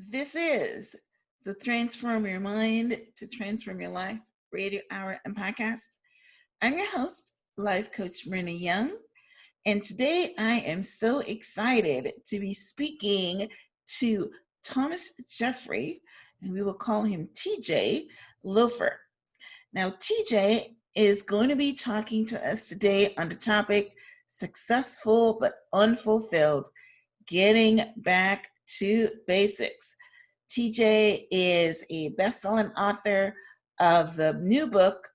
This is the Transform Your Mind to Transform Your Life radio hour and podcast. I'm your host, Life Coach Myrna Young, and today I am so excited to be speaking to Thomas Jeffrey, and we will call him T.J Loeffler. Now, TJ is going to be talking to us today on the topic Successful but Unfulfilled, Getting Back to Basics. TJ is a best-selling author of the new book,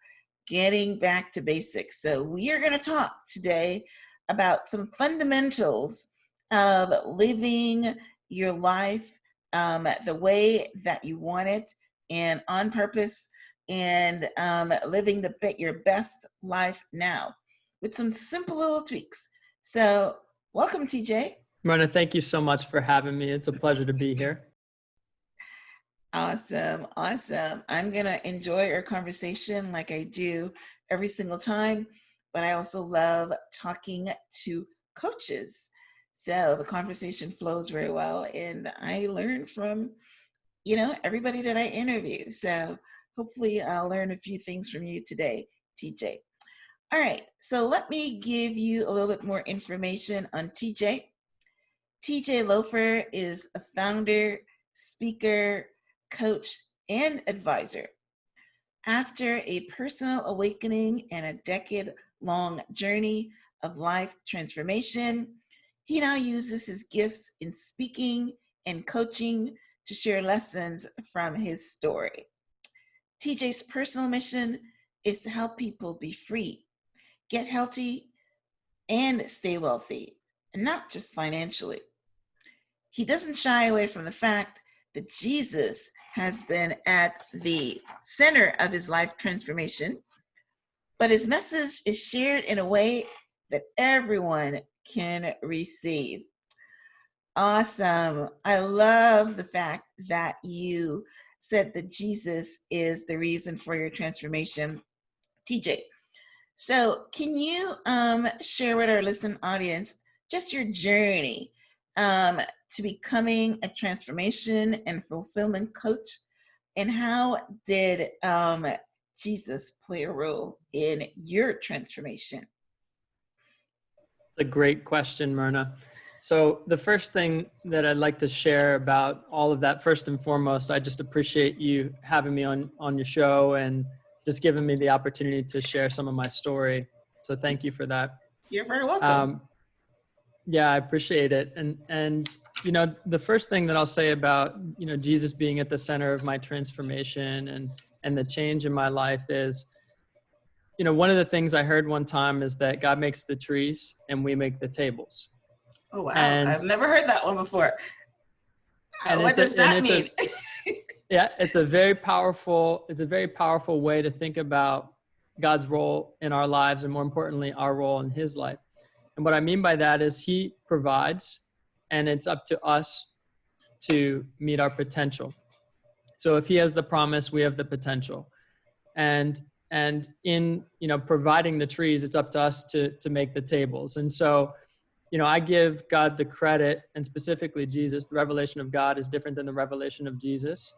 Getting Back to Basics. So we are going to talk today about some fundamentals of living your life the way that you want it and on purpose, and living your best life now with some simple little tweaks. So welcome, TJ. Myrna, thank you so much for having me. It's a pleasure to be here. Awesome. I'm going to enjoy our conversation like I do every single time, but I also love talking to coaches. So the conversation flows very well, and I learn from, everybody that I interview. So hopefully I'll learn a few things from you today, TJ. All right, so let me give you a little bit more information on TJ. T.J Loeffler is a founder, speaker, coach, and advisor. After a personal awakening and a decade-long journey of life transformation, he now uses his gifts in speaking and coaching to share lessons from his story. TJ's personal mission is to help people be free, get healthy, and stay wealthy, and not just financially. He doesn't shy away from the fact that Jesus has been at the center of his life transformation, but his message is shared in a way that everyone can receive. Awesome. I love the fact that you said that Jesus is the reason for your transformation, TJ. So can you share with our listening audience just your journey to becoming a transformation and fulfillment coach, and how did Jesus play a role in your transformation? A great question, Myrna. So the first thing that I'd like to share about all of that, first and foremost, I just appreciate you having me on your show and just giving me the opportunity to share some of my story. So thank you for that. You're very welcome. Yeah, I appreciate it. And the first thing that I'll say about, Jesus being at the center of my transformation and the change in my life is, one of the things I heard one time is that God makes the trees and we make the tables. Oh, wow. I've never heard that one before. What does that mean? It's a very powerful way to think about God's role in our lives, and more importantly, our role in his life. And what I mean by that is he provides, and it's up to us to meet our potential. So if he has the promise, we have the potential. And in, providing the trees, it's up to us to make the tables. And so, I give God the credit, and specifically Jesus. The revelation of God is different than the revelation of Jesus.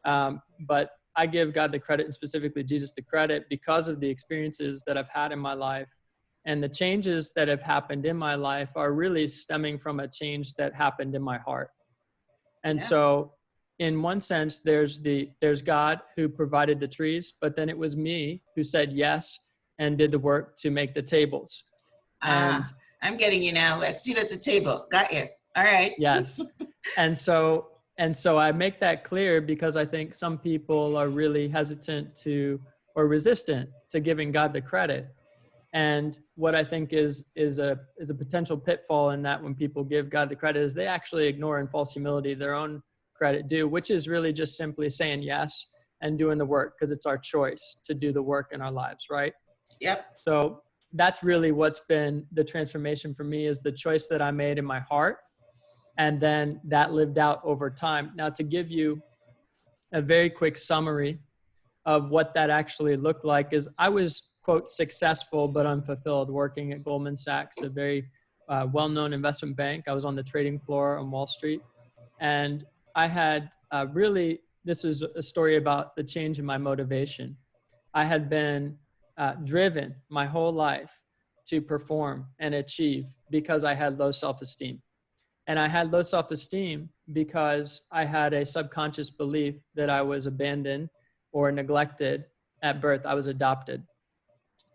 But I give God the credit, and specifically Jesus the credit, because of the experiences that I've had in my life. And the changes that have happened in my life are really stemming from a change that happened in my heart. And so in one sense, there's God who provided the trees, but then it was me who said yes and did the work to make the tables. And I'm getting you now. Let's sit at the table. Got you. All right. Yes. And so I make that clear because I think some people are really hesitant to, or resistant to, giving God the credit. And what I think is a potential pitfall in that, when people give God the credit, is they actually ignore in false humility their own credit due, which is really just simply saying yes and doing the work, because it's our choice to do the work in our lives, right? Yep. So that's really what's been the transformation for me, is the choice that I made in my heart, and then that lived out over time. Now, to give you a very quick summary of what that actually looked like, is I was, quote, successful but unfulfilled, working at Goldman Sachs, a very well-known investment bank. I was on the trading floor on Wall Street, and I had really, this is a story about the change in my motivation. I had been driven my whole life to perform and achieve because I had low self-esteem. And I had low self-esteem because I had a subconscious belief that I was abandoned or neglected at birth. I was adopted.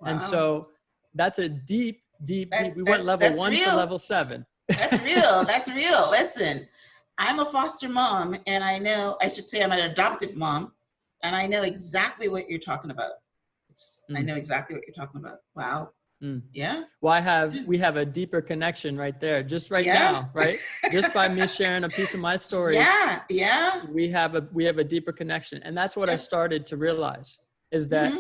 And Wow. so that's a deep, deep, deep. We went level That's 1 to real. level 7. That's real. That's real. Listen, I'm a foster mom, and I should say I'm an adoptive mom, and I know exactly what you're talking about. I know exactly what you're talking about. Wow. Mm. Yeah. Well, we have a deeper connection right there, just right Yeah. now, right? Just by me sharing a piece of my story. Yeah. Yeah. We have a deeper connection. And that's what I started to realize, is that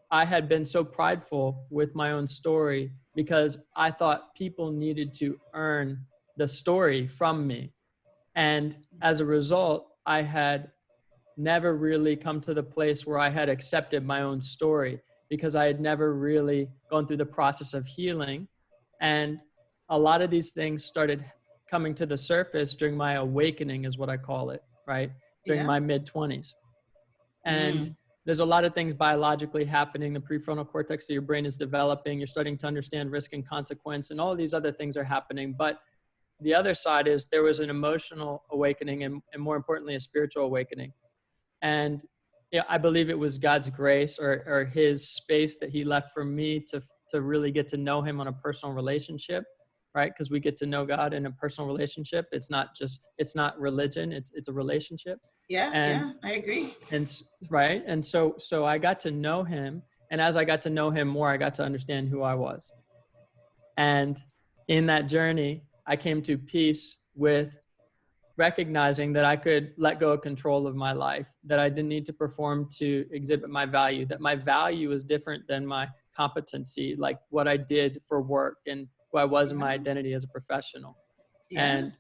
I had been so prideful with my own story because I thought people needed to earn the story from me. And as a result, I had never really come to the place where I had accepted my own story because I had never really gone through the process of healing. And a lot of these things started coming to the surface during my awakening, is what I call it, right? During my mid-20s. And there's a lot of things biologically happening. The prefrontal cortex of your brain is developing. You're starting to understand risk and consequence, and all of these other things are happening. But the other side is there was an emotional awakening and more importantly, a spiritual awakening. And I believe it was God's grace or his space that he left for me to really get to know him on a personal relationship, right? Because we get to know God in a personal relationship. It's not religion. It's a relationship. Yeah. And, Yeah. I agree. and right. And so I got to know him. And as I got to know him more, I got to understand who I was. And in that journey, I came to peace with recognizing that I could let go of control of my life, that I didn't need to perform to exhibit my value, that my value is different than my competency, like what I did for work and who I was in my identity as a professional. And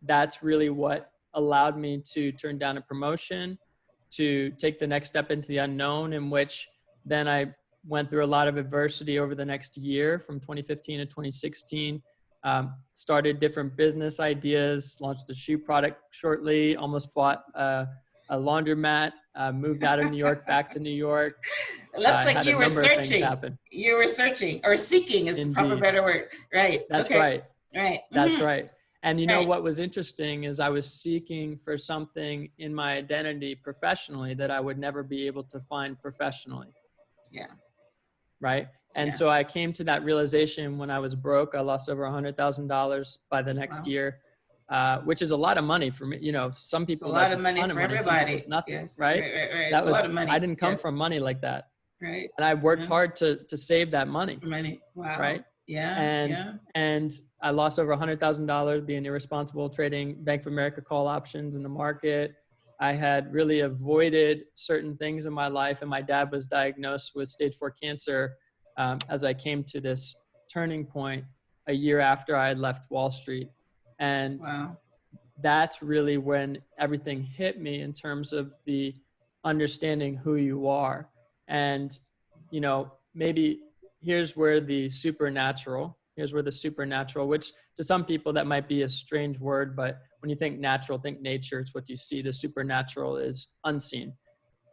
that's really what allowed me to turn down a promotion, to take the next step into the unknown, in which then I went through a lot of adversity over the next year from 2015 to 2016. Started different business ideas, launched a shoe product shortly, almost bought a laundromat, moved out of New York back to New York. It looks like had you a were number of things searching. happen. You were searching, or seeking is the proper better word. Right. That's okay. right. Right. That's right. And you know what was interesting is I was seeking for something in my identity professionally that I would never be able to find professionally. Yeah. Right. And so I came to that realization when I was broke. I lost over $100,000 by the next year, which is a lot of money for me. You know, some people, that's a lot of money for everybody. Some people, it's nothing. Yes. Right. Right. That it's was, a lot of money. I didn't come from money like that. Right. And I worked hard to save that money. Wow. Right. Yeah. And I lost over $100,000 being irresponsible, trading Bank of America call options in the market. I had really avoided certain things in my life, and my dad was diagnosed with stage 4 cancer as I came to this turning point a year after I had left Wall Street. And that's really when everything hit me in terms of the understanding who you are. And, you know, maybe here's where the supernatural, which to some people that might be a strange word, but when you think natural, think nature, it's what you see. The supernatural is unseen.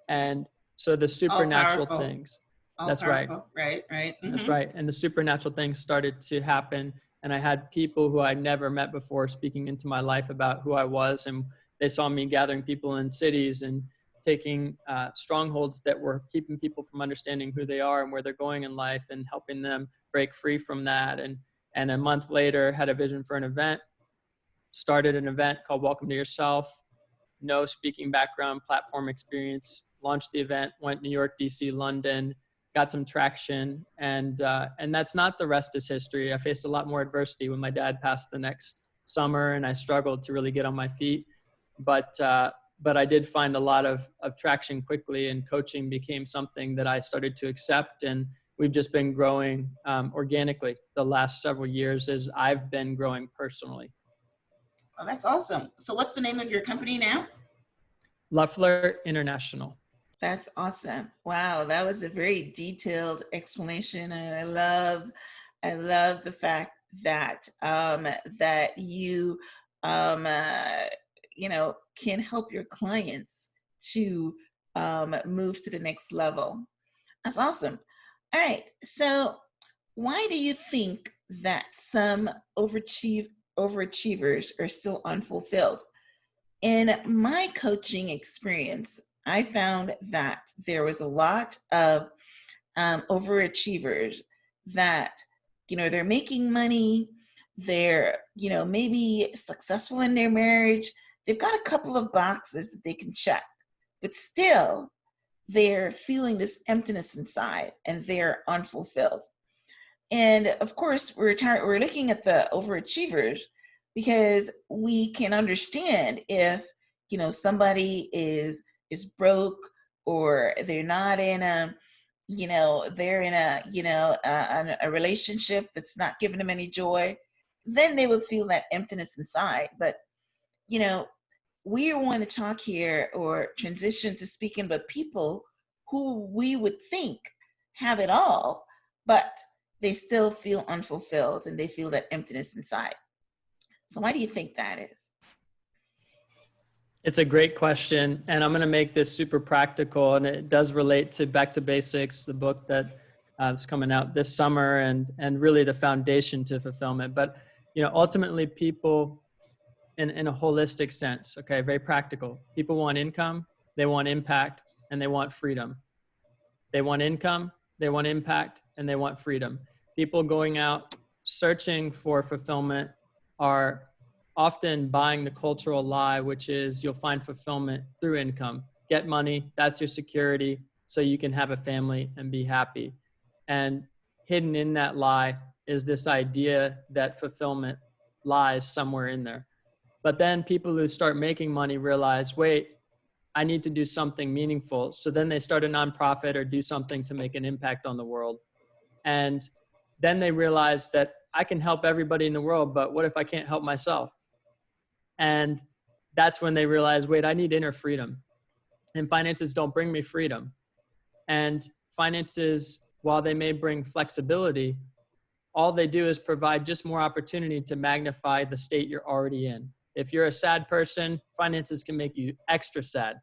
And so the supernatural things, that's right. Right. That's right. And the supernatural things started to happen. And I had people who I'd never met before speaking into my life about who I was. And they saw me gathering people in cities and taking strongholds that were keeping people from understanding who they are and where they're going in life and helping them break free from that. And a month later, had a vision for an event, started an event called Welcome to Yourself. No speaking background, platform experience, launched the event, went New York, DC, London, got some traction. And that's not the rest is history. I faced a lot more adversity when my dad passed the next summer, and I struggled to really get on my feet. But I did find a lot of traction quickly, and coaching became something that I started to accept. And we've just been growing organically the last several years as I've been growing personally. Well, that's awesome. So what's the name of your company now? Loeffler International. That's awesome. Wow, that was a very detailed explanation. And I love the fact that that you can help your clients to move to the next level. That's awesome. All right. So why do you think that some overachievers are still unfulfilled? In my coaching experience, I found that there was a lot of overachievers that, they're making money, they're, maybe successful in their marriage, they've got a couple of boxes that they can check, but still they're feeling this emptiness inside and they're unfulfilled. And of course, we're looking at the overachievers because we can understand if somebody is broke, or they're not in a they're in a relationship that's not giving them any joy, then they would feel that emptiness inside. But we want to talk here or transition to speaking about people who we would think have it all, but they still feel unfulfilled and they feel that emptiness inside. So why do you think that is? It's a great question, and I'm going to make this super practical, and it does relate to Back to Basics, the book that is coming out this summer, and really the foundation to fulfillment. But ultimately, people in a holistic sense, okay, very practical. People want income, they want impact, and they want freedom. They want income, they want impact, and they want freedom. People going out searching for fulfillment are often buying the cultural lie, which is you'll find fulfillment through income. Get money, that's your security, so you can have a family and be happy. And hidden in that lie is this idea that fulfillment lies somewhere in there. But then people who start making money realize, wait, I need to do something meaningful. So then they start a nonprofit or do something to make an impact on the world. And then they realize that I can help everybody in the world, but what if I can't help myself? And that's when they realize, wait, I need inner freedom. And finances don't bring me freedom. And finances, while they may bring flexibility, all they do is provide just more opportunity to magnify the state you're already in. If you're a sad person, finances can make you extra sad.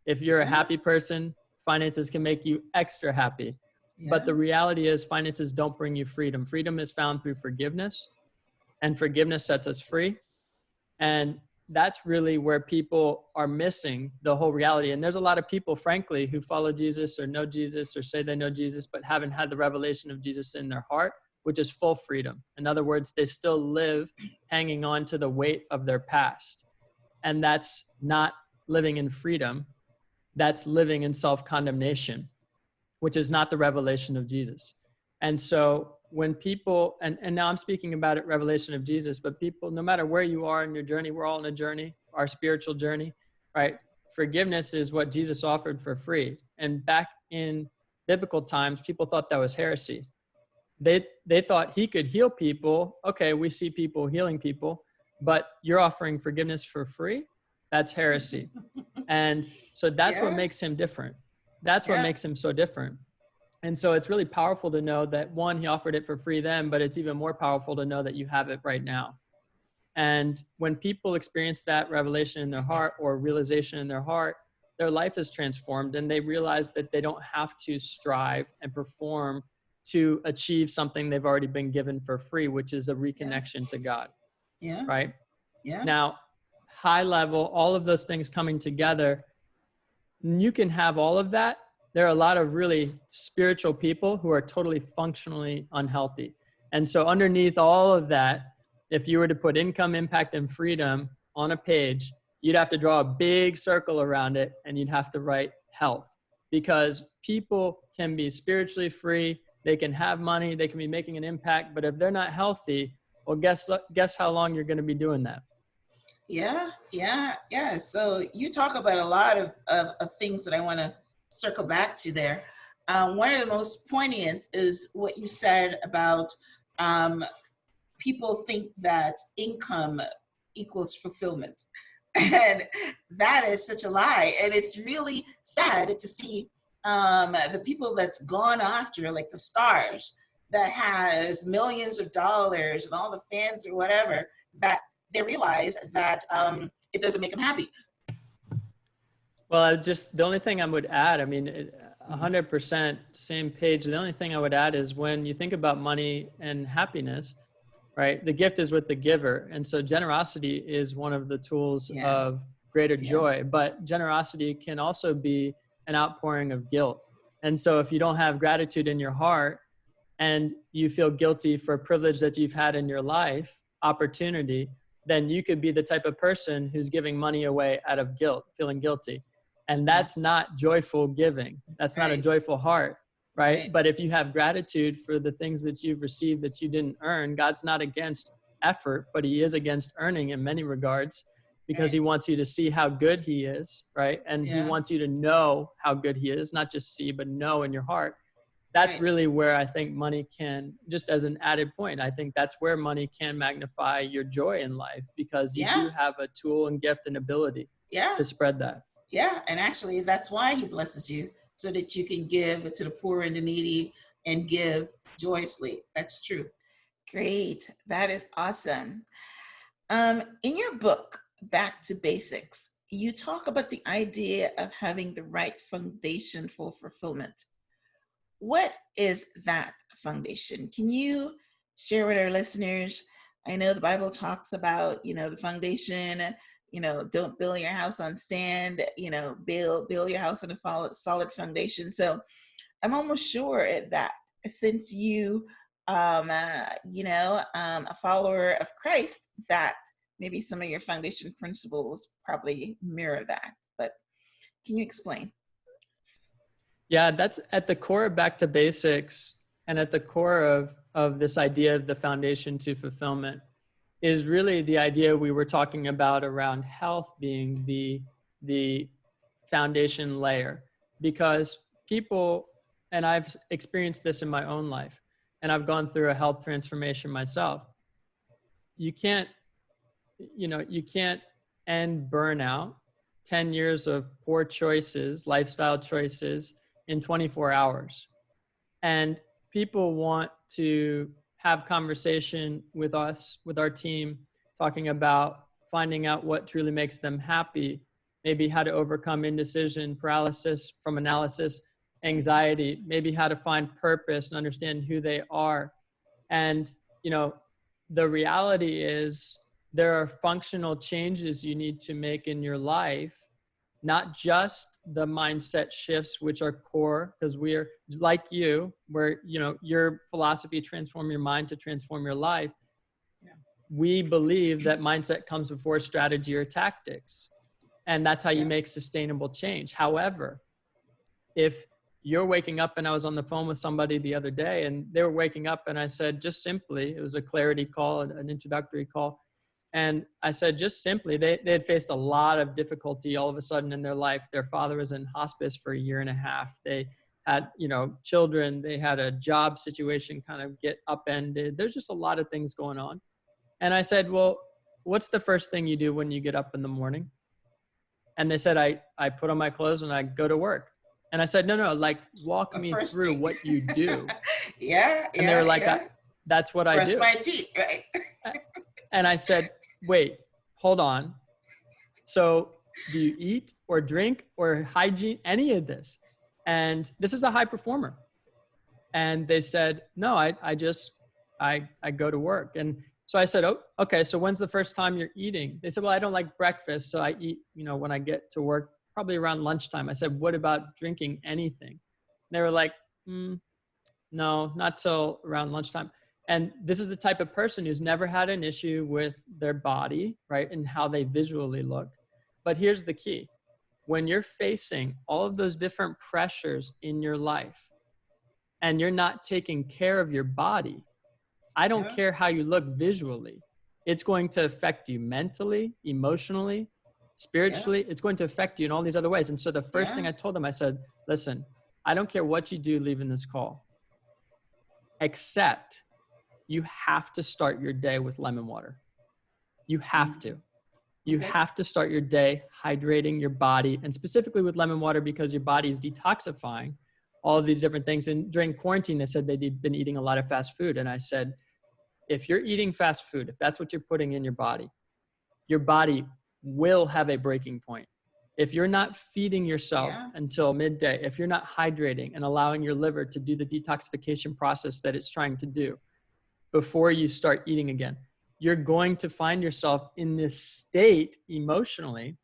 If you're a happy person, finances can make you extra happy. Yeah. But the reality is finances don't bring you freedom. Freedom is found through forgiveness, and forgiveness sets us free. And that's really where people are missing the whole reality. And there's a lot of people, frankly, who follow Jesus or know Jesus or say they know Jesus, but haven't had the revelation of Jesus in their heart, which is full freedom. In other words, they still live hanging on to the weight of their past. And that's not living in freedom. That's living in self-condemnation, which is not the revelation of Jesus. And so when people, and now I'm speaking about it, revelation of Jesus, but people, no matter where you are in your journey, we're all in a journey, our spiritual journey, right? Forgiveness is what Jesus offered for free. And back in biblical times, people thought that was heresy. They thought he could heal people. Okay, we see people healing people, but you're offering forgiveness for free? That's heresy. And so that's what makes him different. That's what makes him so different. And so it's really powerful to know that, one, he offered it for free then, but it's even more powerful to know that you have it right now. And when people experience that revelation in their heart or realization in their heart, their life is transformed, and they realize that they don't have to strive and perform to achieve something they've already been given for free, which is a reconnection to God. Yeah. Right? Yeah. Now, high level, all of those things coming together, you can have all of that. There are a lot of really spiritual people who are totally functionally unhealthy. And so underneath all of that, if you were to put income, impact, and freedom on a page, you'd have to draw a big circle around it, and you'd have to write health, because people can be spiritually free. They can have money, they can be making an impact, but if they're not healthy, well, guess how long you're going to be doing that. Yeah. So you talk about a lot of things that I want to circle back to there. One of the most poignant is what you said about people think that income equals fulfillment. And that is such a lie. And it's really sad to see the people that's gone after, like the stars, that has millions of dollars and all the fans or whatever, that they realize that it doesn't make them happy. Well, just the only thing I would add, I mean, 100% same page. The only thing I would add is when you think about money and happiness, right? The gift is with the giver. And so generosity is one of the tools Yeah. of greater Yeah. joy, but generosity can also be an outpouring of guilt. And so if you don't have gratitude in your heart and you feel guilty for a privilege that you've had in your life, opportunity, then you could be the type of person who's giving money away out of guilt, feeling guilty. And that's not joyful giving. That's not a joyful heart, right? But if you have gratitude for the things that you've received that you didn't earn, God's not against effort, but he is against earning in many regards, because he wants you to see how good he is, right? And he wants you to know how good he is, not just see, but know in your heart. That's really where I think money can, just as an added point, I think that's where money can magnify your joy in life, because you do have a tool and gift and ability to spread that. Yeah, and actually that's why he blesses you, so that you can give to the poor and the needy and give joyously. That's true. Great. That is awesome. In your book, Back to Basics, you talk about the idea of having the right foundation for fulfillment. What is that foundation? Can you share with our listeners? I know the Bible talks about, the foundation, don't build your house on sand, build your house on a solid foundation. So I'm almost sure that since you, a follower of Christ, that maybe some of your foundation principles probably mirror that. But can you explain? Yeah, that's at the core of Back to Basics, and at the core of this idea of the foundation to fulfillment is really the idea we were talking about around health being the foundation layer. Because people, and I've experienced this in my own life, and I've gone through a health transformation myself. You can't end burnout, 10 years of poor choices, lifestyle choices in 24 hours. And people want to have conversation with us, with our team, talking about finding out what truly makes them happy, maybe how to overcome indecision, paralysis from analysis, anxiety, maybe how to find purpose and understand who they are. And, the reality is there are functional changes you need to make in your life, not just the mindset shifts, which are core, because we are like you, where, your philosophy, transform your mind to transform your life. Yeah. We believe that mindset comes before strategy or tactics. And that's how you make sustainable change. However, if you're waking up, and I was on the phone with somebody the other day, and they were waking up, and I said, just simply, it was a clarity call, an introductory call. And I said, just simply, they had faced a lot of difficulty all of a sudden in their life. Their father was in hospice for 1.5 years. They had, children. They had a job situation kind of get upended. There's just a lot of things going on. And I said, well, what's the first thing you do when you get up in the morning? And they said, I put on my clothes and I go to work. And I said, no, like walk me through what you do. And they were like, that's what I do. Brush my teeth, right? And I said, wait, hold on. So do you eat or drink or hygiene, any of this? And this is a high performer. And they said, no, I go to work. And so I said, oh, okay. So when's the first time you're eating? They said, well, I don't like breakfast. So I eat, when I get to work, probably around lunchtime. I said, what about drinking anything? They were like, no, not till around lunchtime. And this is the type of person who's never had an issue with their body, right? And how they visually look. But here's the key. When you're facing all of those different pressures in your life and you're not taking care of your body, I don't care how you look visually. It's going to affect you mentally, emotionally, spiritually. It's going to affect you in all these other ways. And so the first thing I told them, I said, listen, I don't care what you do leaving this call, except you have to start your day with lemon water. You have to. You have to start your day hydrating your body, and specifically with lemon water, because your body is detoxifying all of these different things. And during quarantine, they said they'd been eating a lot of fast food. And I said, if you're eating fast food, if that's what you're putting in your body will have a breaking point. If you're not feeding yourself Yeah. until midday, if you're not hydrating and allowing your liver to do the detoxification process that it's trying to do before you start eating again, you're going to find yourself in this state emotionally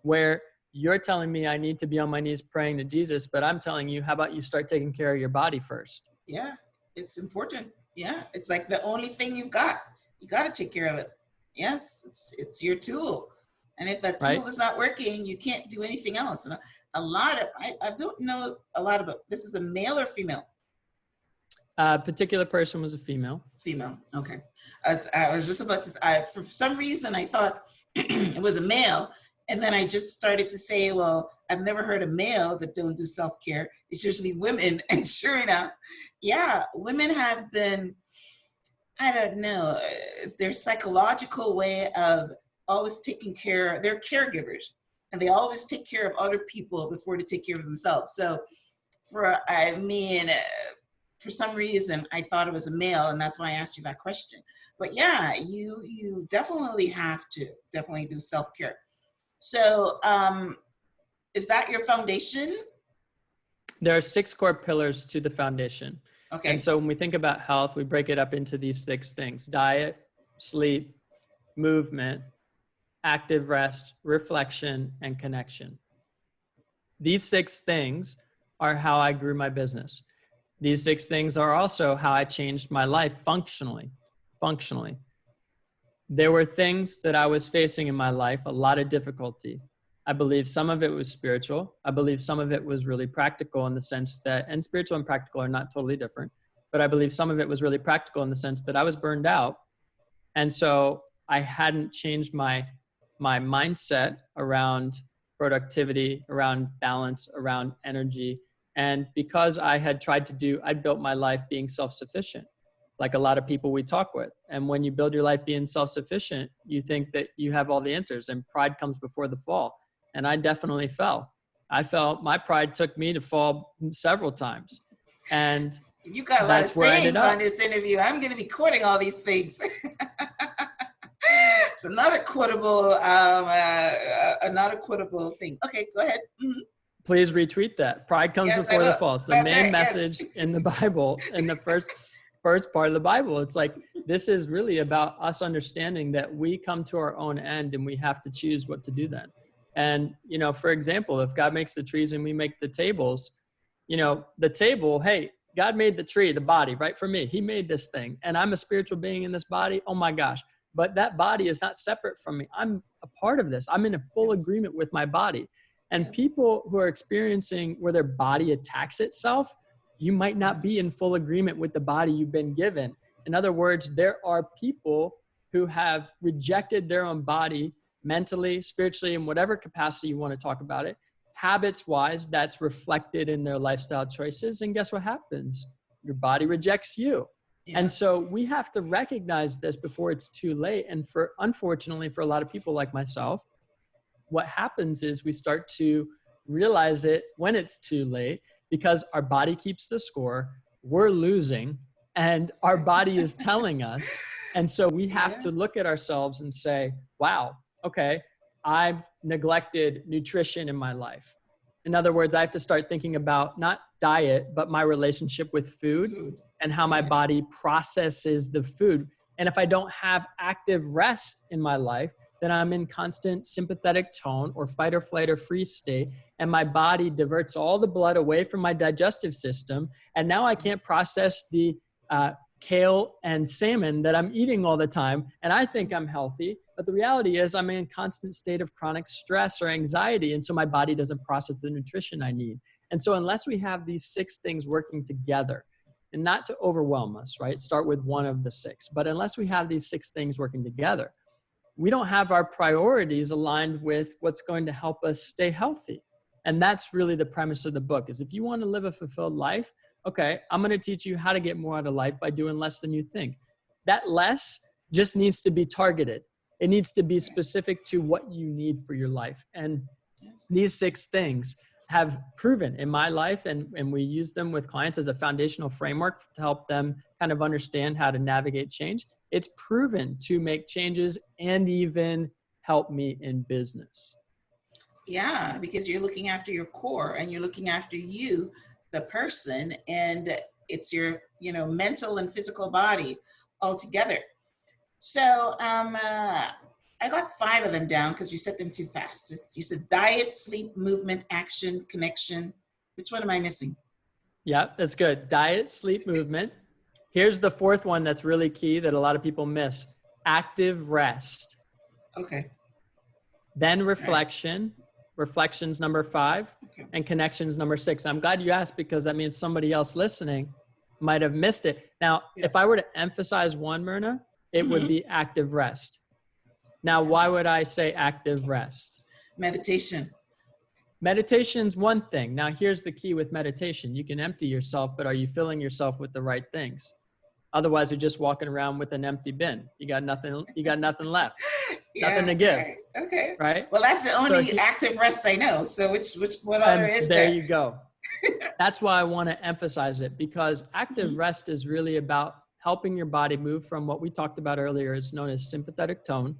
where you're telling me I need to be on my knees praying to Jesus, but I'm telling you, how about you start taking care of your body first? Yeah, it's important. Yeah, it's like the only thing you've got. You got to take care of it. Yes, it's your tool. And if that Right? tool is not working, you can't do anything else. And a lot of, I don't know a lot about, this is a male or female? A particular person was a female. Female. Okay. I was just about to, for some reason, I thought it was a male. And then I just started to say, well, I've never heard a male that don't do self-care. It's usually women. And sure enough, yeah, women have been, I don't know, it's their psychological way of always taking care, they're caregivers. And they always take care of other people before they take care of themselves. So for some reason, I thought it was a male, and that's why I asked you that question. But yeah, you definitely have to definitely do self-care. So is that your foundation? There are 6 core pillars to the foundation. Okay. And so when we think about health, we break it up into these 6 things: diet, sleep, movement, active rest, reflection, and connection. These 6 things are how I grew my business. These 6 things are also how I changed my life functionally. There were things that I was facing in my life, a lot of difficulty. I believe some of it was spiritual. I believe some of it was really practical in the sense that, and spiritual and practical are not totally different, but I believe some of it was really practical in the sense that I was burned out. And so I hadn't changed my mindset around productivity, around balance, around energy. And because I built my life being self-sufficient, like a lot of people we talk with. And when you build your life being self-sufficient, you think that you have all the answers, and pride comes before the fall. And I definitely fell. My pride took me to fall several times. And you got a lot of sayings on this interview. I'm going to be quoting all these things. It's another quotable thing. Okay, go ahead. Mm-hmm. Please retweet that. Pride comes before the fall. It's the main message in the Bible, in the first part of the Bible. It's like, this is really about us understanding that we come to our own end and we have to choose what to do then. And, for example, if God makes the trees and we make the tables, the table, hey, God made the tree, the body, right? For me, he made this thing, and I'm a spiritual being in this body. Oh my gosh. But that body is not separate from me. I'm a part of this. I'm in a full agreement with my body. And people who are experiencing where their body attacks itself, you might not be in full agreement with the body you've been given. In other words, there are people who have rejected their own body mentally, spiritually, in whatever capacity you want to talk about it. Habits-wise, that's reflected in their lifestyle choices. And guess what happens? Your body rejects you. Yeah. And so we have to recognize this before it's too late. And unfortunately, for a lot of people like myself, what happens is we start to realize it when it's too late, because our body keeps the score, we're losing, and our body is telling us. And so we have to look at ourselves and say, wow, okay, I've neglected nutrition in my life. In other words, I have to start thinking about not diet, but my relationship with food and how my body processes the food. And if I don't have active rest in my life, then I'm in constant sympathetic tone or fight or flight or freeze state. And my body diverts all the blood away from my digestive system. And now I can't process the kale and salmon that I'm eating all the time. And I think I'm healthy, but the reality is I'm in a constant state of chronic stress or anxiety. And so my body doesn't process the nutrition I need. And so unless we have these 6 things working together, and not to overwhelm us, right? Start with one of the 6, but unless we have these 6 things working together, we don't have our priorities aligned with what's going to help us stay healthy. And that's really the premise of the book, is if you want to live a fulfilled life, okay, I'm going to teach you how to get more out of life by doing less than you think. That less just needs to be targeted. It needs to be specific to what you need for your life. And these 6 things have proven in my life, and we use them with clients as a foundational framework to help them kind of understand how to navigate change. It's proven to make changes and even help me in business. Yeah, because you're looking after your core and you're looking after you, the person, and it's your, mental and physical body all together. So I got 5 of them down because you said them too fast. You said diet, sleep, movement, action, connection. Which one am I missing? Yeah, that's good. Diet, sleep, movement. Here's the 4th one that's really key that a lot of people miss. Active rest. Okay. Then reflection. Right. Reflection's number 5. Okay. And connection's number 6. I'm glad you asked because that means somebody else listening might have missed it. Now, if I were to emphasize one, Myrna, it would be active rest. Now, why would I say active rest? Meditation. Meditation's one thing. Now, here's the key with meditation. You can empty yourself, but are you filling yourself with the right things? Otherwise, you're just walking around with an empty bin. You got nothing left. Nothing to give. Right. Okay. Right? Well, that's the only active rest I know. So what other is there? There you go. That's why I want to emphasize it, because active rest is really about helping your body move from what we talked about earlier. It's known as sympathetic tone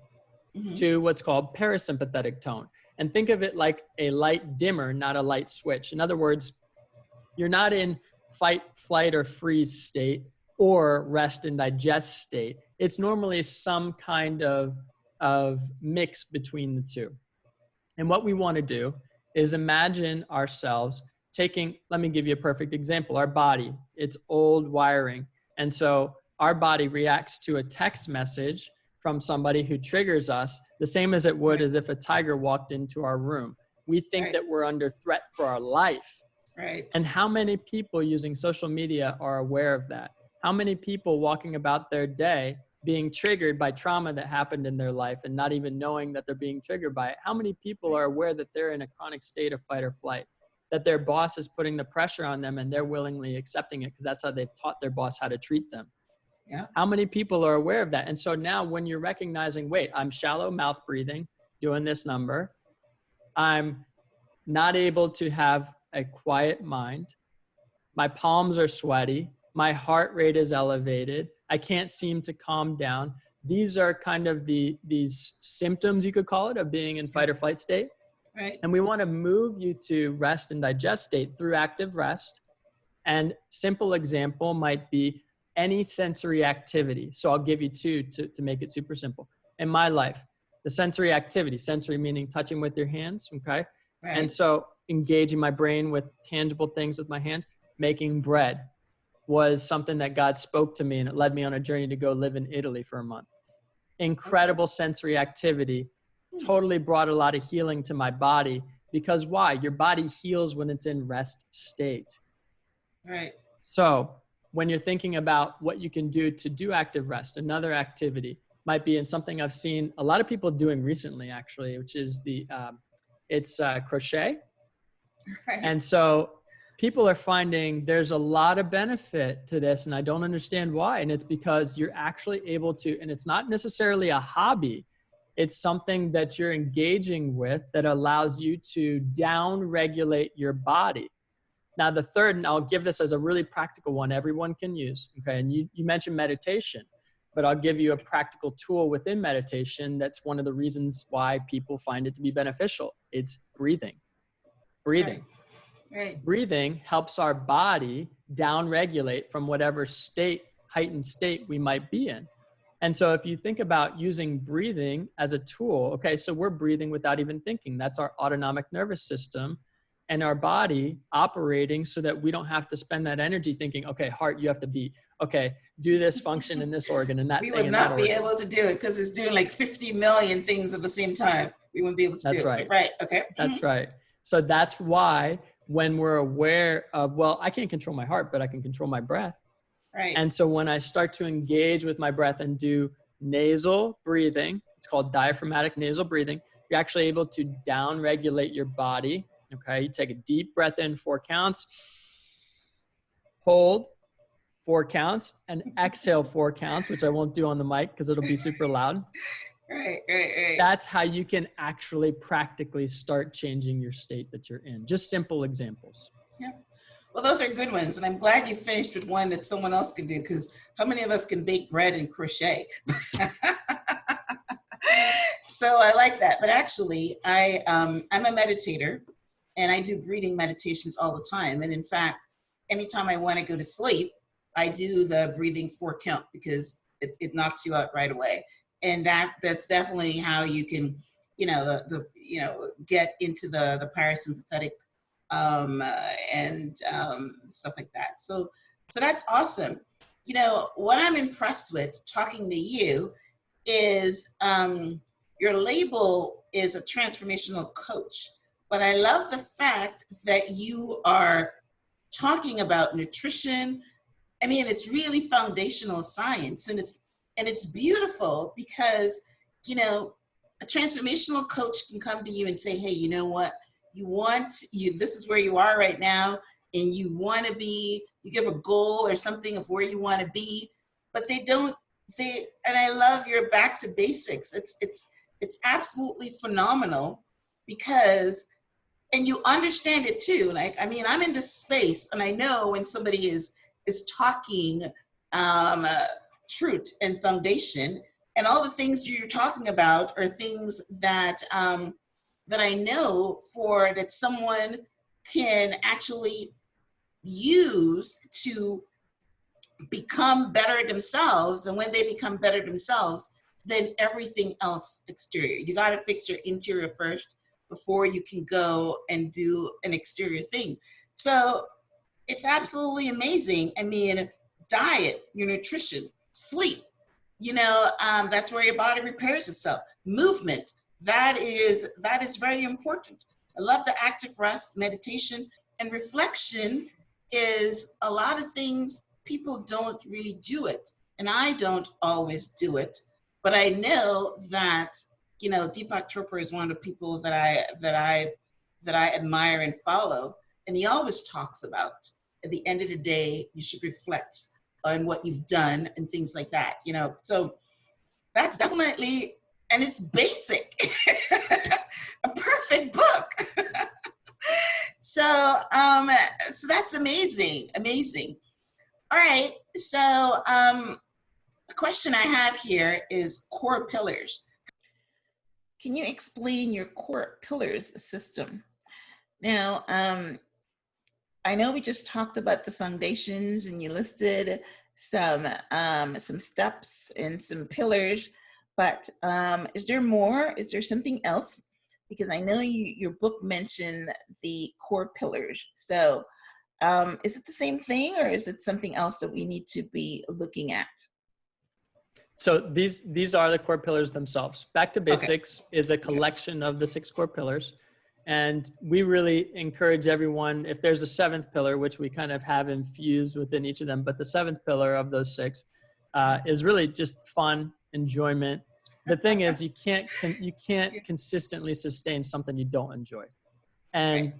to what's called parasympathetic tone. And think of it like a light dimmer, not a light switch. In other words, you're not in fight, flight, or freeze state or rest and digest state. It's normally some kind of mix between the two. And what we want to do is imagine ourselves taking, let me give you a perfect example, our body, it's old wiring. And so our body reacts to a text message from somebody who triggers us the same as it would as if a tiger walked into our room. We think that we're under threat for our life. Right. And how many people using social media are aware of that? How many people walking about their day being triggered by trauma that happened in their life and not even knowing that they're being triggered by it? How many people are aware that they're in a chronic state of fight or flight, that their boss is putting the pressure on them and they're willingly accepting it because that's how they've taught their boss how to treat them? Yeah. How many people are aware of that? And so now when you're recognizing, wait, I'm shallow mouth breathing, doing this number, I'm not able to have a quiet mind, my palms are sweaty, my heart rate is elevated, I can't seem to calm down. These are kind of these symptoms, you could call it, of being in fight or flight state. Right. And we want to move you to rest and digest state through active rest. And simple example might be any sensory activity. So I'll give you 2 to make it super simple. In my life, the sensory activity, sensory meaning touching with your hands, okay? Right. And so engaging my brain with tangible things with my hands, making bread was something that God spoke to me, and it led me on a journey to go live in Italy for a month. Incredible sensory activity, totally brought a lot of healing to my body. Because why? Your body heals when it's in rest state. Right. So when you're thinking about what you can do to do active rest, another activity might be in something I've seen a lot of people doing recently, actually, which is crochet. Right. And so people are finding there's a lot of benefit to this, and I don't understand why. And it's because you're actually able to, and it's not necessarily a hobby, it's something that you're engaging with that allows you to down-regulate your body. Now, the third, and I'll give this as a really practical one, everyone can use, okay? And you mentioned meditation, but I'll give you a practical tool within meditation that's one of the reasons why people find it to be beneficial. It's breathing. Breathing. Right. Breathing helps our body down-regulate from whatever heightened state we might be in. And so if you think about using breathing as a tool, okay, so we're breathing without even thinking. That's our autonomic nervous system and our body operating so that we don't have to spend that energy thinking, okay, heart, you have to beat. Okay, do this function in this organ and that thing. We would not be able to do it because it's doing like 50 million things at the same time. We wouldn't be able to do it. That's right. Right. Okay. That's right. So that's why when we're aware of, well, I can't control my heart, but I can control my breath. Right. And so when I start to engage with my breath and do nasal breathing, it's called diaphragmatic nasal breathing, you're actually able to down-regulate your body. Okay, you take a deep breath in, 4 counts, hold 4 counts, and exhale 4 counts, which I won't do on the mic because it'll be super loud. Right. That's how you can actually practically start changing your state that you're in. Just simple examples. Yeah. Well, those are good ones. And I'm glad you finished with one that someone else can do, because how many of us can bake bread and crochet? So I like that. But actually, I'm a meditator, and I do breathing meditations all the time. And in fact, anytime I want to go to sleep, I do the breathing 4 count because it knocks you out right away. And that's definitely how you can, get into the parasympathetic and stuff like that. So that's awesome. What I'm impressed with talking to you is your label is a transformational coach, but I love the fact that you are talking about nutrition. I mean, it's really foundational science, and it's beautiful because, a transformational coach can come to you and say, hey, you know what? This is where you are right now, and you want to be, you give a goal or something of where you want to be, but and I love your back to basics. It's absolutely phenomenal because, and you understand it too. Like, I mean, I'm in this space and I know when somebody is talking truth and foundation, and all the things you're talking about are things that that I know that someone can actually use to become better themselves. And when they become better themselves, then everything else exterior. You got to fix your interior first before you can go and do an exterior thing. So it's absolutely amazing. I mean, diet, your nutrition, sleep, that's where your body repairs itself. Movement, that is very important. I love the active rest, meditation, and reflection is a lot of things people don't really do it. And I don't always do it, but I know that, Deepak Chopra is one of the people that I admire and follow. And he always talks about, at the end of the day, you should reflect on what you've done and things like that, So that's definitely, and it's basic, a perfect book. So that's amazing. All right. So the question I have here is core pillars. Can you explain your core pillars system? Now, I know we just talked about the foundations and you listed some steps and some pillars, but is there more? Is there something else? Because I know your book mentioned the core pillars. So is it the same thing, or is it something else that we need to be looking at? So these are the core pillars themselves. Back to Basics is a collection of the 6 core pillars. And we really encourage everyone, if there's a 7th pillar, which we kind of have infused within each of them, but the 7th pillar of those 6 is really just fun, enjoyment. The thing is, you can't consistently sustain something you don't enjoy. And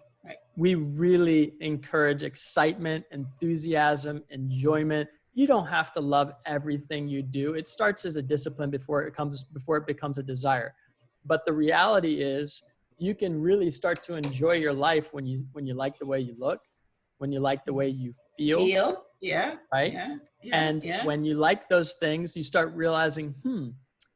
we really encourage excitement, enthusiasm, enjoyment. You don't have to love everything you do. It starts as a discipline before it becomes a desire. But the reality is, you can really start to enjoy your life when you like the way you look, when you like the way you feel. Yeah. Right. When you like those things, you start realizing,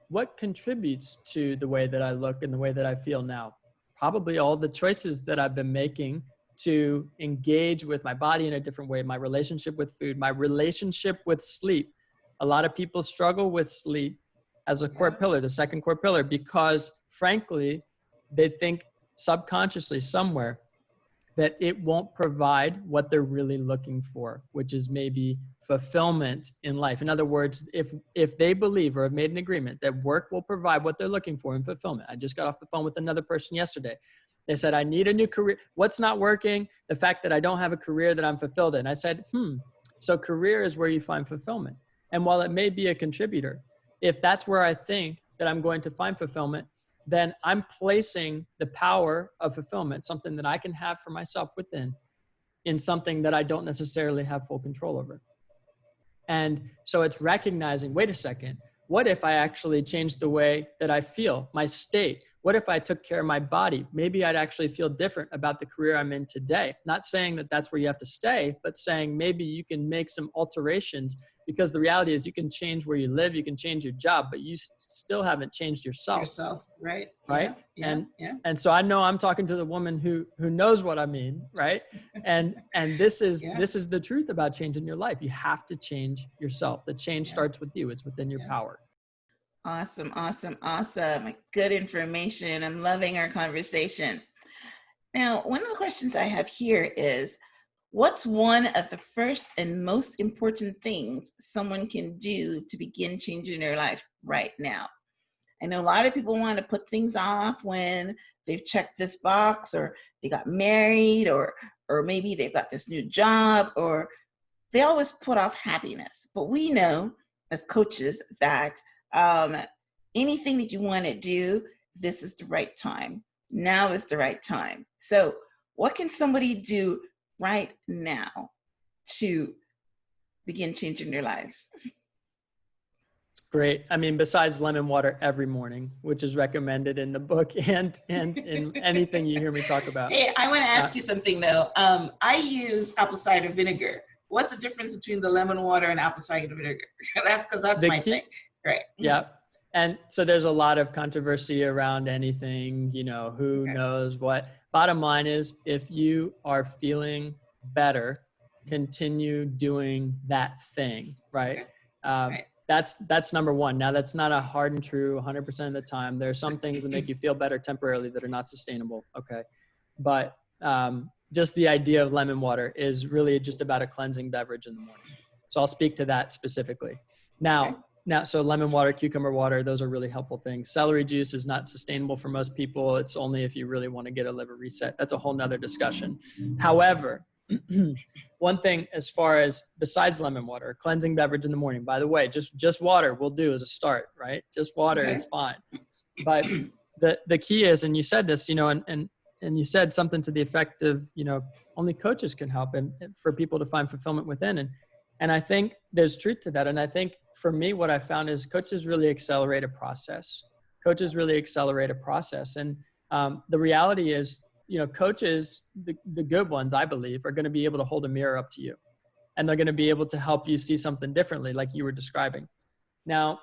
what contributes to the way that I look and the way that I feel now? Probably all the choices that I've been making to engage with my body in a different way, my relationship with food, my relationship with sleep. A lot of people struggle with sleep as a core pillar, the 2nd core pillar, because frankly, they think subconsciously somewhere that it won't provide what they're really looking for, which is maybe fulfillment in life. In other words, if they believe or have made an agreement that work will provide what they're looking for in fulfillment. I just got off the phone with another person yesterday. They said, I need a new career. What's not working? The fact that I don't have a career that I'm fulfilled in. I said, so career is where you find fulfillment. And while it may be a contributor, if that's where I think that I'm going to find fulfillment, then I'm placing the power of fulfillment, something that I can have for myself within, in something that I don't necessarily have full control over. And so it's recognizing, wait a second, what if I actually change the way that I feel, my state? What if I took care of my body? Maybe I'd actually feel different about the career I'm in today. Not saying that that's where you have to stay, but saying maybe you can make some alterations, because the reality is you can change where you live, you can change your job, but you still haven't changed yourself. Right? Right. Yeah. Yeah. And so I know I'm talking to the woman who knows what I mean. Right. And this is the truth about changing your life. You have to change yourself. The change starts with you. It's within your power. Awesome. Good information. I'm loving our conversation. Now, one of the questions I have here is, what's one of the first and most important things someone can do to begin changing their life right now? I know a lot of people want to put things off when they've checked this box, or they got married, or maybe they've got this new job, or they always put off happiness. But we know as coaches that anything that you want to do, this is the right time. Now is the right time. So what can somebody do right now to begin changing their lives? It's great. I mean, besides lemon water every morning, which is recommended in the book and in anything you hear me talk about. Hey, I want to ask you something though. I use apple cider vinegar. What's the difference between the lemon water and apple cider vinegar? That's my thing. Right. Yeah. And so there's a lot of controversy around anything, who knows what. Bottom line is, if you are feeling better, continue doing that thing, right? That's number one. Now, that's not a hard and true 100% of the time. There are some things that make you feel better temporarily that are not sustainable. Okay. But just the idea of lemon water is really just about a cleansing beverage in the morning. So I'll speak to that specifically. Now, so lemon water, cucumber water, those are really helpful things. Celery juice is not sustainable for most people. It's only if you really want to get a liver reset. That's a whole nother discussion. However, one thing as far as besides lemon water, a cleansing beverage in the morning, by the way, just water will do as a start, right? Just water is fine. But the key is, and you said this, and you said something to the effect of, only coaches can help and for people to find fulfillment within. And I think there's truth to that. And I think for me, what I found is coaches really accelerate a process. And the reality is, coaches, the good ones, I believe, are going to be able to hold a mirror up to you. And they're going to be able to help you see something differently, like you were describing. Now,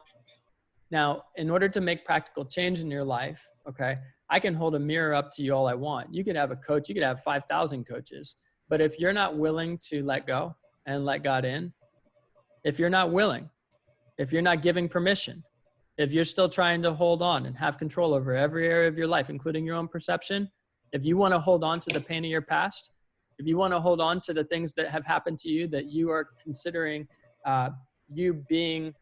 in order to make practical change in your life, okay, I can hold a mirror up to you all I want. You could have a coach, you could have 5,000 coaches. But if you're not willing to let go and let God in, if you're not willing, if you're not giving permission, if you're still trying to hold on and have control over every area of your life, including your own perception, if you want to hold on to the pain of your past, if you want to hold on to the things that have happened to you that you are considering you being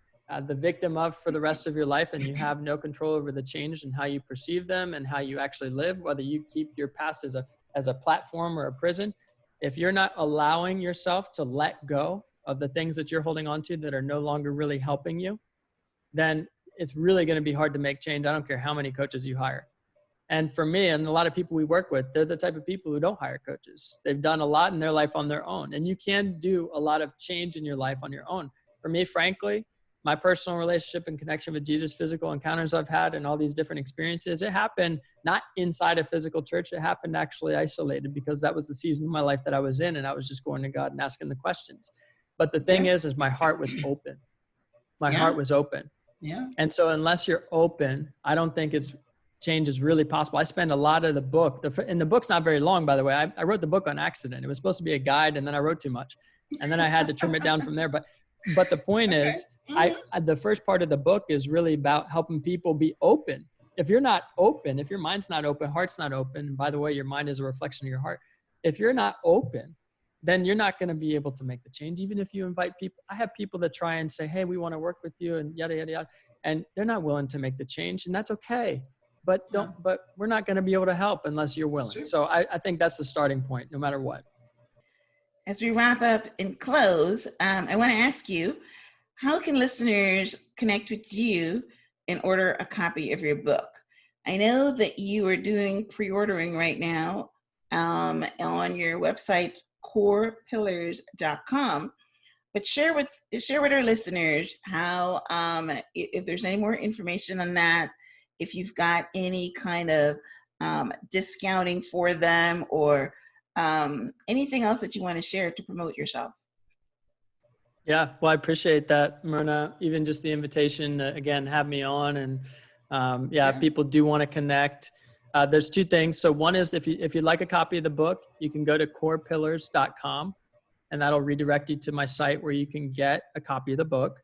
the victim of for the rest of your life, and you have no control over the change and how you perceive them and how you actually live, whether you keep your past as a platform or a prison, if you're not allowing yourself to let go of the things that you're holding on to that are no longer really helping you, then it's really going to be hard to make change. I don't care how many coaches you hire. And for me and a lot of people we work with, they're the type of people who don't hire coaches. They've done a lot in their life on their own. And you can do a lot of change in your life on your own. For me, frankly, my personal relationship and connection with Jesus, physical encounters I've had and all these different experiences, it happened not inside a physical church. It happened actually isolated, because that was the season of my life that I was in, and I was just going to God and asking the questions. But the thing is my heart was open. My heart was open. Yeah. And so unless you're open, I don't think change is really possible. I spend a lot of the book, and the book's not very long, by the way. I wrote the book on accident. It was supposed to be a guide, and then I wrote too much. And then I had to trim it down from there. But the point is, the first part of the book is really about helping people be open. If you're not open, if your mind's not open, heart's not open, and by the way, your mind is a reflection of your heart. If you're not open, then you're not going to be able to make the change. Even if you invite people, I have people that try and say, hey, we want to work with you and yada, yada, yada. And they're not willing to make the change, and that's okay. But we're not going to be able to help unless you're willing. So I think that's the starting point, no matter what. As we wrap up and close, I want to ask you, how can listeners connect with you and order a copy of your book? I know that you are doing pre-ordering right now on your website, corepillars.com. But share with our listeners how, if there's any more information on that, if you've got any kind of discounting for them, or anything else that you want to share to promote yourself. Yeah, well, I appreciate that, Myrna. Even just the invitation to, again, have me on. And yeah, people do want to connect. There's two things. So one is if you'd like a copy of the book, you can go to corepillars.com, and that'll redirect you to my site where you can get a copy of the book.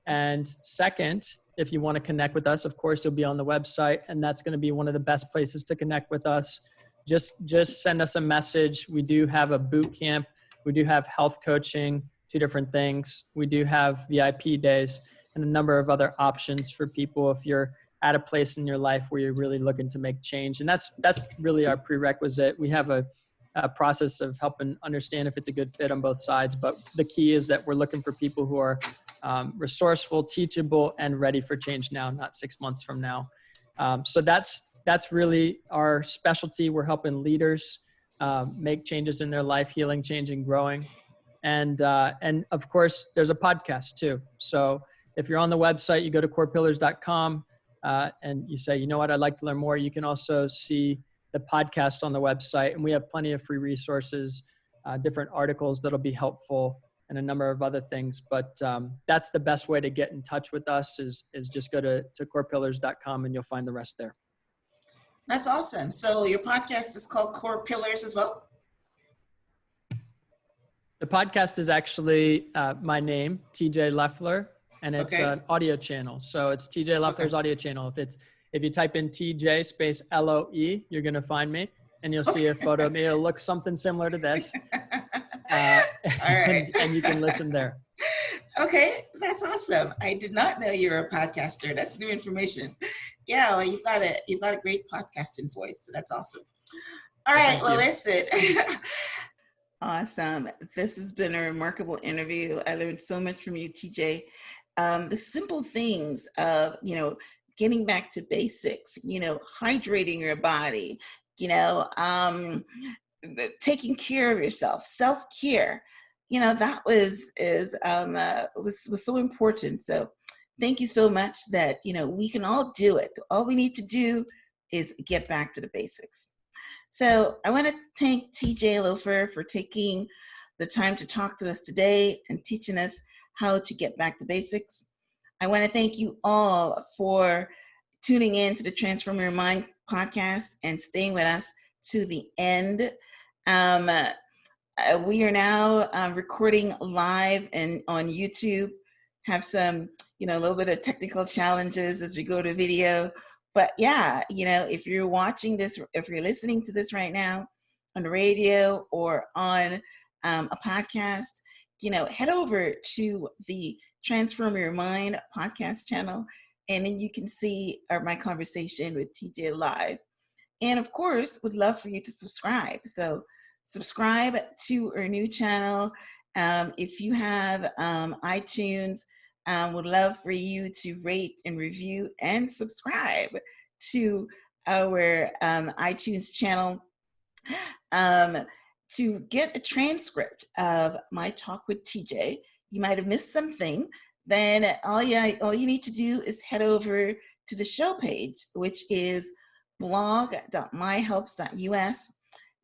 And second, if you want to connect with us, of course, you'll be on the website, and that's going to be one of the best places to connect with us. Just send us a message. We do have a boot camp. We do have health coaching, 2 different things. We do have VIP days and a number of other options for people if you're at a place in your life where you're really looking to make change. And that's really our prerequisite. We have a process of helping understand if it's a good fit on both sides. But the key is that we're looking for people who are resourceful, teachable, and ready for change now, not 6 months from now. So that's really our specialty. We're helping leaders make changes in their life, healing, changing, growing. And of course, there's a podcast too. So if you're on the website, you go to corepillars.com and you say, you know what, I'd like to learn more. You can also see the podcast on the website, and we have plenty of free resources, different articles that'll be helpful, and a number of other things. But that's the best way to get in touch with us is just go to corepillars.com, and you'll find the rest there. That's awesome. So your podcast is called Core Pillars as well? The podcast is actually my name, T.J Loeffler, and it's an audio channel. So it's T.J Loeffler's audio channel. If you type in T.J. space L-O-E, you're going to find me, and you'll see a photo of me. It'll look something similar to this. All right. and you can listen there. Okay, that's awesome. I did not know you were a podcaster. That's new information. Yeah, well, you've got a great podcasting voice. So that's awesome. All right, well, listen. Awesome. This has been a remarkable interview. I learned so much from you, TJ. The simple things of, getting back to basics, hydrating your body, taking care of yourself, self-care, that was so important. So thank you so much that, we can all do it. All we need to do is get back to the basics. So I want to thank T.J. Loeffler for taking the time to talk to us today and teaching us how to get back to basics. I want to thank you all for tuning in to the Transform Your Mind podcast and staying with us to the end. We are now recording live and on YouTube. Have some, a little bit of technical challenges as we go to video. But yeah, if you're watching this, if you're listening to this right now on the radio or on a podcast, head over to the Transform Your Mind podcast channel, and then you can see my conversation with TJ live. And of course, would love for you to subscribe. So subscribe to our new channel. If you have iTunes, would love for you to rate and review and subscribe to our iTunes channel. To get a transcript of my talk with TJ, you might have missed something, then all you need to do is head over to the show page, which is blog.myhelps.us.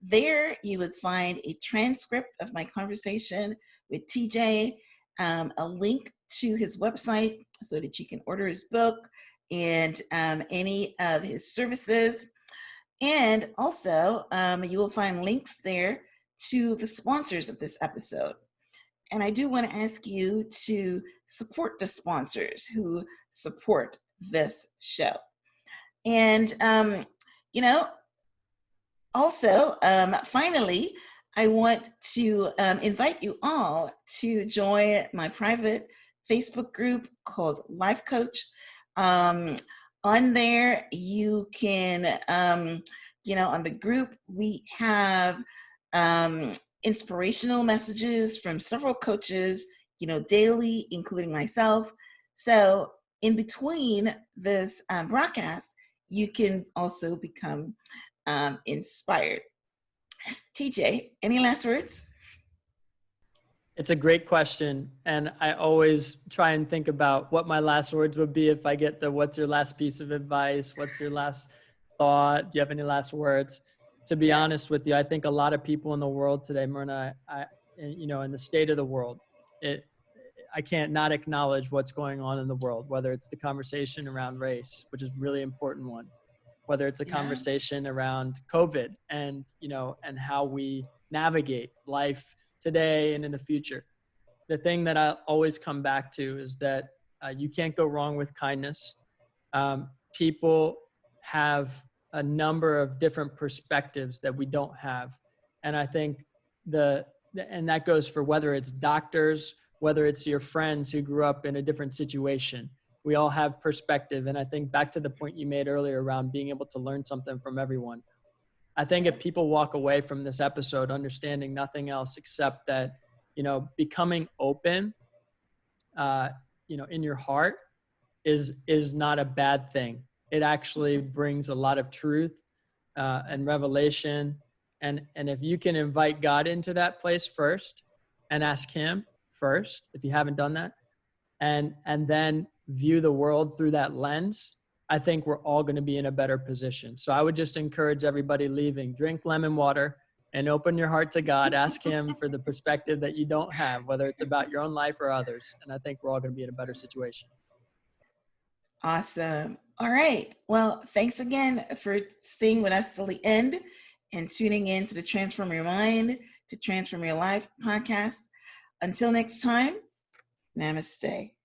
There you would find a transcript of my conversation with TJ, a link to his website so that you can order his book and any of his services. And also, you will find links there to the sponsors of this episode. And I do want to ask you to support the sponsors who support this show. And, also, finally, I want to invite you all to join my private Facebook group called Life Coach. On there, you can, on the group, we have inspirational messages from several coaches, daily, including myself. So in between this broadcast, you can also become inspired. TJ, any last words? It's a great question. And I always try and think about what my last words would be if I get the, what's your last piece of advice? What's your last thought? Do you have any last words? To be Yeah. honest with you, I think a lot of people in the world today, Myrna, in the state of the world, I can't not acknowledge what's going on in the world, whether it's the conversation around race, which is a really important one, whether it's a Yeah. conversation around COVID and, and how we navigate life today and in the future. The thing that I always come back to is that you can't go wrong with kindness. People have a number of different perspectives that we don't have. And I think and that goes for whether it's doctors, whether it's your friends who grew up in a different situation. We all have perspective. And I think back to the point you made earlier around being able to learn something from everyone. I think if people walk away from this episode understanding nothing else except that, becoming open, in your heart is not a bad thing. It actually brings a lot of truth and revelation. And if you can invite God into that place first and ask him first, if you haven't done that, and then view the world through that lens, I think we're all going to be in a better position. So I would just encourage everybody leaving, drink lemon water and open your heart to God. Ask him for the perspective that you don't have, whether it's about your own life or others. And I think we're all going to be in a better situation. Awesome. All right. Well, thanks again for staying with us till the end and tuning in to the Transform Your Mind to Transform Your Life podcast. Until next time, namaste.